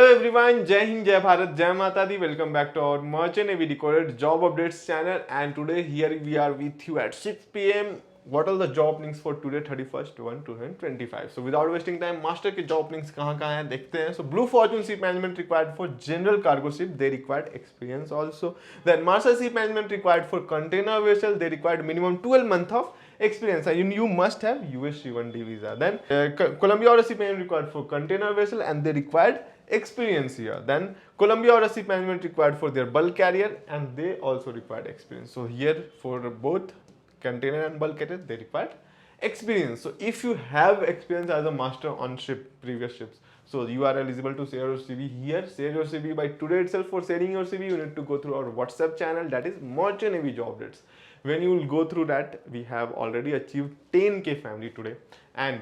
everyone, Jai Hind, Jai Bharat, Jai Mata Di. Welcome back to our Merchant Navy Decoded Job Updates channel. And today here we are with you at 6 p.m. What are the job openings for today 31st 1 2025? So without wasting time, master के job openings कहाँ हैं देखते हैं. So Blue Fortune Ship Management required for general cargo ship, they required experience also. Then Marshall Ship Management required for container vessel, they required minimum 12 months of experience, and you must have US C1D visa. Then Columbia Order Ship Management required for container vessel, and they required experience here. Then Columbia Order Ship Management required for their bulk carrier, and they also required experience. So here for both container and bulk carrier they required experience. So if you have experience as a master on previous ships, so you are eligible to share your CV here. Share your CV by today itself. For sharing your CV, you need to go through our WhatsApp channel, that is Merchant Navy Job Updates. When you will go through that, we have already achieved 10k family today, and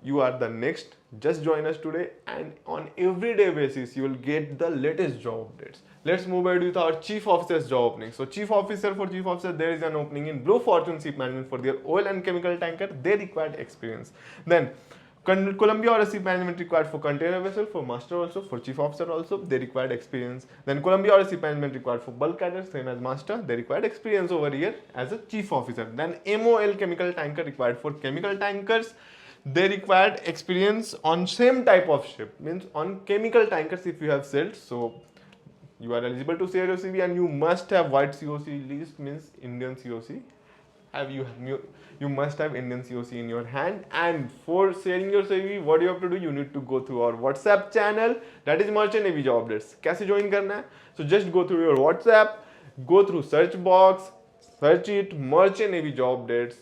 you are the next. Just join us today, and on everyday basis you will get the latest job updates. Let's move ahead with our chief officer's job opening. So chief officer, there is an opening in Blue Fortune Ship Management for their oil and chemical tanker. They required experience. Then Columbia Order Ship Management required for container vessel, for master also, for chief officer also, they required experience. Then Columbia Order Ship Management required for bulk carrier, same as master, they required experience over here as a chief officer. Then MOL chemical tanker required for chemical tankers, they required experience on same type of ship, means on chemical tankers if you have sailed. So you are eligible to share your CV, and you must have white COC list, means Indian COC. You must have Indian COC in your hand. And for sharing your CV, what you have to do, you need to go through our WhatsApp channel, that is Merchant Navy Job Updates. कैसे join करना है? So just go through your WhatsApp, go through search box, search it Merchant Navy Job Updates.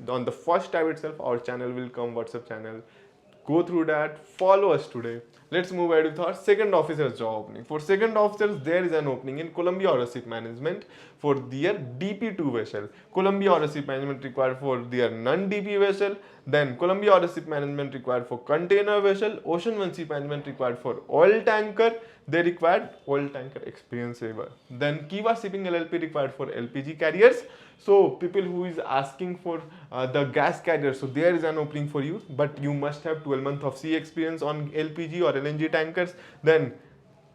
On the first tab itself, our channel will come, WhatsApp channel. Go through that, follow us today. Let's move ahead with our second officer's job opening. For second officers, there is an opening in Columbia Order Ship Management for their DP2 vessel. Columbia Order Ship Management required for their non-DP vessel. Then Columbia Order Ship Management required for container vessel. Ocean One Ship Management required for oil tanker. They required oil tanker experience waiver. Then Kiva Shipping LLP required for LPG carriers. So people who is asking for the gas carrier, so there is an opening for you, but you must have 12 months of sea experience on LPG or LNG tankers. Then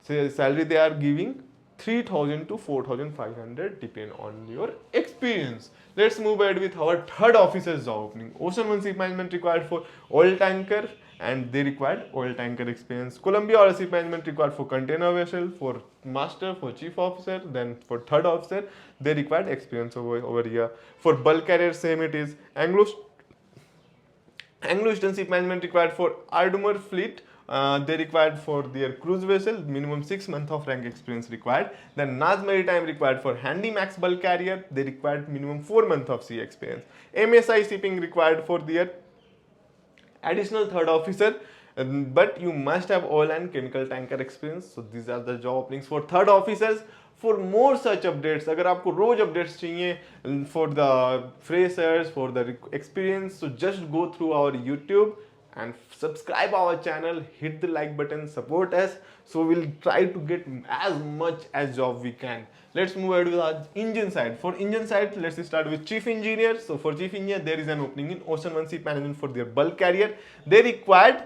salary they are giving 3,000 to 4,500 depend on your experience. Let's move ahead with our third officer's job opening. Ocean One Ship Management required for oil tanker, and they required oil tanker experience. Columbia Order Ship Management required for container vessel, for master, for chief officer. Then for third officer, they required experience over here. For bulk carrier, same it is. Anglo-Eastern Ship Management required for Ardmore fleet. They required for their cruise vessel, minimum 6 months of rank experience required. Then Naz Maritime required for Handymax bulk carrier, they required minimum 4 months of sea experience. MSI Shipping required for their additional third officer, but you must have oil and chemical tanker experience. So these are the job openings for third officers. For more such updates, अगर आपको रोज updates चाहिए for the freshers, for the experience, so just go through our YouTube and subscribe our channel, hit the like button, support us, so we'll try to get as much as job we can. Let's move ahead with our engine side. For engine side, let's start with chief engineer. So for chief engineer, there is an opening in Ocean One Ship Management for their bulk carrier. They required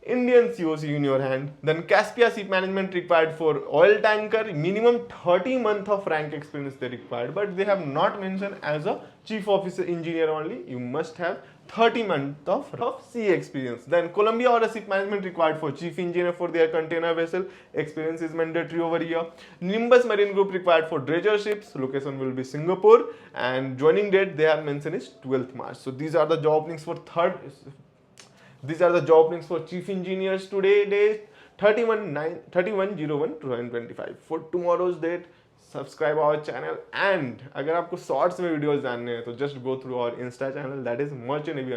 Indian COC in your hand. Then Caspia Ship Management required for oil tanker, minimum 30 months of rank experience they required, but they have not mentioned as a chief officer engineer only. You must have 30 months of sea experience. Then Columbia Order Ship Management required for chief engineer for their container vessel. Experience is mandatory over here. Nimbus Marine Group required for dredger ships. Location will be Singapore, and joining date they have mentioned is 12th March. So these are the job openings for chief engineers today, date 31/01/2025. For tomorrow's date, subscribe our channel, and अगर आपको shorts में videos जानने हैं तो just go through our Insta channel, that is Merchant Navy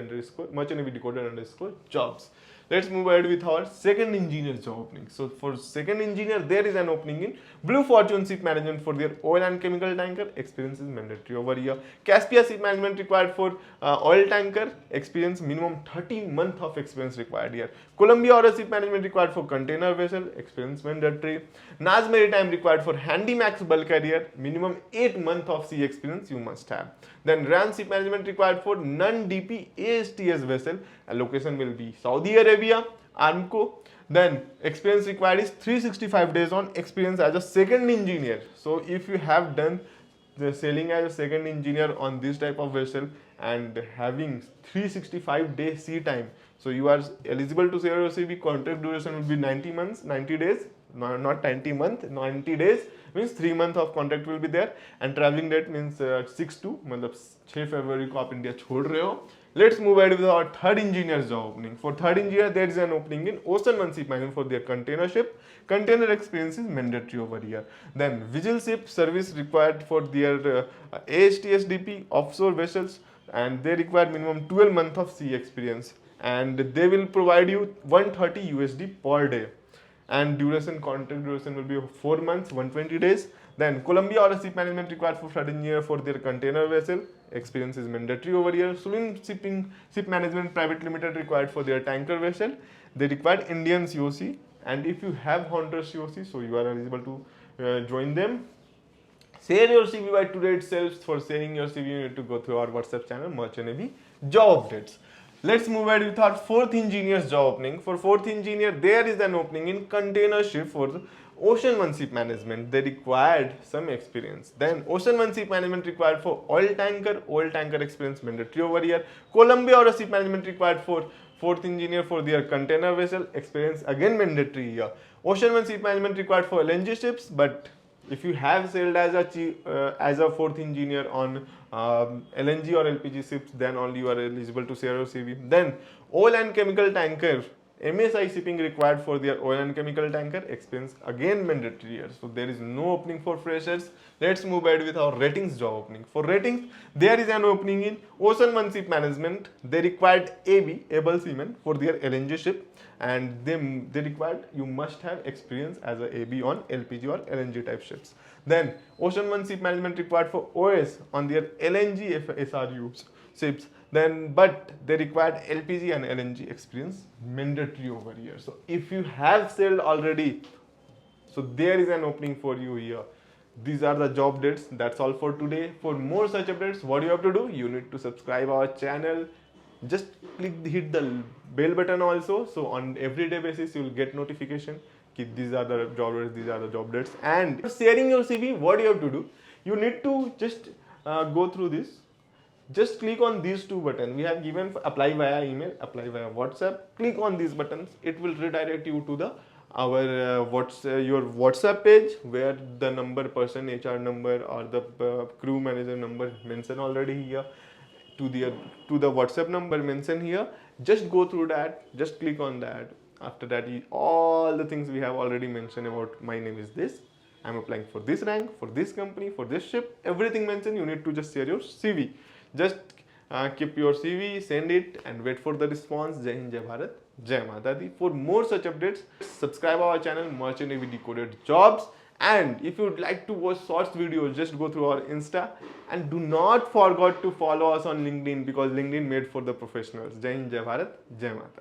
Decoded_jobs. Let's move ahead with our second engineer job opening. So for second engineer, there is an opening in Blue Fortune Ship Management for their oil and chemical tanker. Experience is mandatory over here. Caspia Ship Management required for oil tanker. Experience minimum 30 months of experience required here. Columbia Order Ship Management required for container vessel. Experience mandatory. Naz Maritime required for Handymax bulk carrier. Minimum 8 months of sea experience you must have. Then RAN Ship Management required for non-DP ASTS vessel. Location will be Saudi Arabia, Aramco. Then experience required is 365 days on experience as a second engineer. So if you have done the sailing as a second engineer on this type of vessel and having 365 day sea time, so you are eligible to sail your CV. Contract duration will be 90 months, 90 days, not 90 months, 90 days means 3 months of contract will be there, and traveling date means 6 to मतलब 6 फरवरी को आप India छोड़ रहे हो. Let's move ahead with our third engineer's job opening. For third engineer, there is an opening in Ocean One Ship Management for their container ship. Container experience is mandatory over here. Then visual ship service required for their ASTSDP offshore vessels, and they require minimum 12 months of sea experience, and they will provide you 130 USD per day, and duration, contract duration will be 4 months, 120 days. Then Colombia or a ship management required for third engineer for their container vessel. Experience is mandatory over here. Sulin Shipping Ship Management Private Limited required for their tanker vessel. They required Indian COC, and if you have Honda COC, so you are eligible to join them. Share your CV by today itself. For sharing your CV, you need to go through our WhatsApp channel, Merchant Navy Job Updates. Let's move ahead with our fourth engineer's job opening. For fourth engineer, there is an opening in container ship for the Ocean One Ship Management. They required some experience. Then Ocean One Ship Management required for oil tanker experience mandatory over here. Colombia or a ship management required for fourth engineer for their container vessel, experience again mandatory here. Ocean One Ship Management required for LNG ships, but if you have sailed as a fourth engineer on LNG or LPG ships, then only you are eligible to share your CV. Then oil and chemical tanker, MSI shipping required for their oil and chemical tanker, experience again mandatory here. So there is no opening for freshers. Let's move ahead with our ratings job opening. For ratings, there is an opening in Ocean One Ship Management. They required AB, able seamen, for their LNG ship, and they required you must have experience as a AB on LPG or LNG type ships. Then Ocean One Ship Management required for OS on their LNG SRU ships. Then but they required LPG and LNG experience mandatory over here. So if you have sailed already, so there is an opening for you here. These are the job dates. That's all for today. For more such updates, what you have to do? You need to subscribe our channel. Just hit the bell button also. So on everyday basis, you will get notification. These are the job dates. These are the job dates. And sharing your CV, what you have to do? You need to just go through this. Just click on these two buttons. We have given apply via email, apply via WhatsApp. Click on these buttons. It will redirect you to the your WhatsApp page where the person HR number or the crew manager number mentioned already here, to the WhatsApp number mentioned here. Just go through that. Just click on that. After that, all the things we have already mentioned about my name is this. I'm applying for this rank, for this company, for this ship. Everything mentioned. You need to just share your CV. Just keep your CV, send it, and wait for the response. Jai Hind, Jai Bharat, Jai Mata Di. For more such updates, subscribe our channel, Merchant Navy Decoded Jobs. And if you would like to watch short videos, just go through our Insta. And do not forget to follow us on LinkedIn, because LinkedIn made for the professionals. Jai Hind, Jai Bharat, Jai Mata.